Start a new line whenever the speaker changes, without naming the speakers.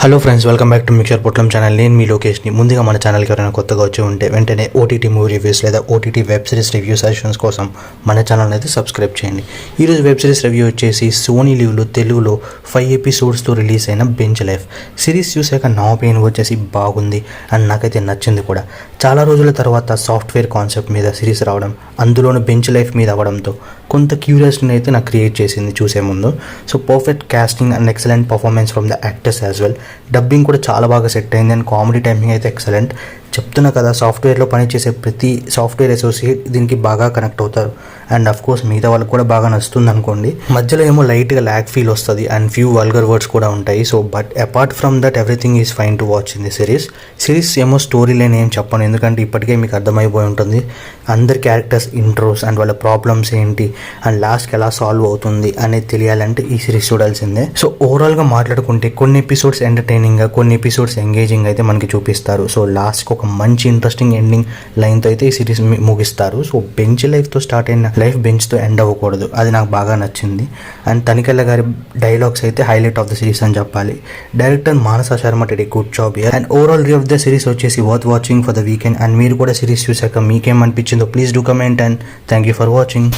Hello friends, welcome back to mixture పొట్లం channel. నేను మీ లోకేష్ని. ముందుగా మన ఛానల్కి ఎవరైనా కొత్తగా వచ్చి ఉంటే వెంటనే ఓటీటీ మూవీ రివ్యూస్ లేదా OTT web series review suggestions కోసం మన ఛానల్ అయితే సబ్స్క్రైబ్ చేయండి. ఈరోజు వెబ్ సిరీస్ రివ్యూ వచ్చేసి సోనీ లీవ్లో తెలుగులో 5 ఎపిసోడ్స్తో రిలీజ్ అయిన బెంచ్ లైఫ్ సిరీస్. చూసాక నా ఒపీనియన్ వచ్చేసి బాగుంది అండ్ నాకైతే నచ్చింది కూడా. చాలా రోజుల తర్వాత సాఫ్ట్వేర్ కాన్సెప్ట్ మీద సిరీస్ రావడం, అందులోని బెంచ్ లైఫ్ మీద అవ్వడంతో కొంత క్యూరియాసిటీని అయితే నాకు క్రియేట్ చేసింది చూసే ముందు. So perfect casting and excellent performance from the actors as well. Dubbing కూడా చాలా బాగా సెట్ అయింది అండ్ కామెడీ టైమింగ్ అయితే ఎక్సలెంట్. చెప్తున్నా కదా, సాఫ్ట్వేర్లో పనిచేసే ప్రతి సాఫ్ట్వేర్ అసోసియేట్ దీనికి బాగా కనెక్ట్ అవుతారు అండ్ అఫ్ కోర్స్ మిగతా వాళ్ళకి కూడా బాగా నచ్చుతుంది అనుకోండి. మధ్యలో ఏమో లైట్గా ల్యాగ్ ఫీల్ వస్తుంది అండ్ ఫ్యూ వల్గర్ వర్డ్స్ కూడా ఉంటాయి. So but apart from that everything is fine to watch in the series ఏమో స్టోరీ లైన్ ఏం చెప్పను, ఎందుకంటే ఇప్పటికే మీకు అర్థమైపోయి ఉంటుంది. అందరి క్యారెక్టర్స్ ఇంట్రోస్ అండ్ వాళ్ళ ప్రాబ్లమ్స్ ఏంటి అండ్ లాస్ట్కి ఎలా సాల్వ్ అవుతుంది అనేది తెలియాలంటే ఈ సిరీస్ చూడాల్సిందే. సో ఓవరాల్గా మాట్లాడుకుంటే కొన్ని ఎపిసోడ్స్ ఎంటర్టైనింగ్గా, కొన్ని ఎపిసోడ్స్ ఎంగేజింగ్ అయితే మనకి చూపిస్తారు. సో లాస్ట్కి ఒక మంచి ఇంట్రెస్టింగ్ ఎండింగ్ లైన్తో అయితే ఈ సిరీస్ ముగిస్తారు. సో బెంచ్ లైఫ్తో స్టార్ట్ అయిన లైఫ్ బెంచ్తో ఎండ్ అవ్వకూడదు, అది నాకు బాగా నచ్చింది. అండ్ తనికెళ్ళ గారి డైలాగ్స్ అయితే హైలైట్ ఆఫ్ ద సిరీస్ అని చెప్పాలి. Director Manasa Sharma did a good job here. And overall review of the series వచ్చేసి worth watching for the weekend. And మీరు కూడా సిరీస్ చూసాక మీకేమనిపించిందో please do comment and thank you for watching.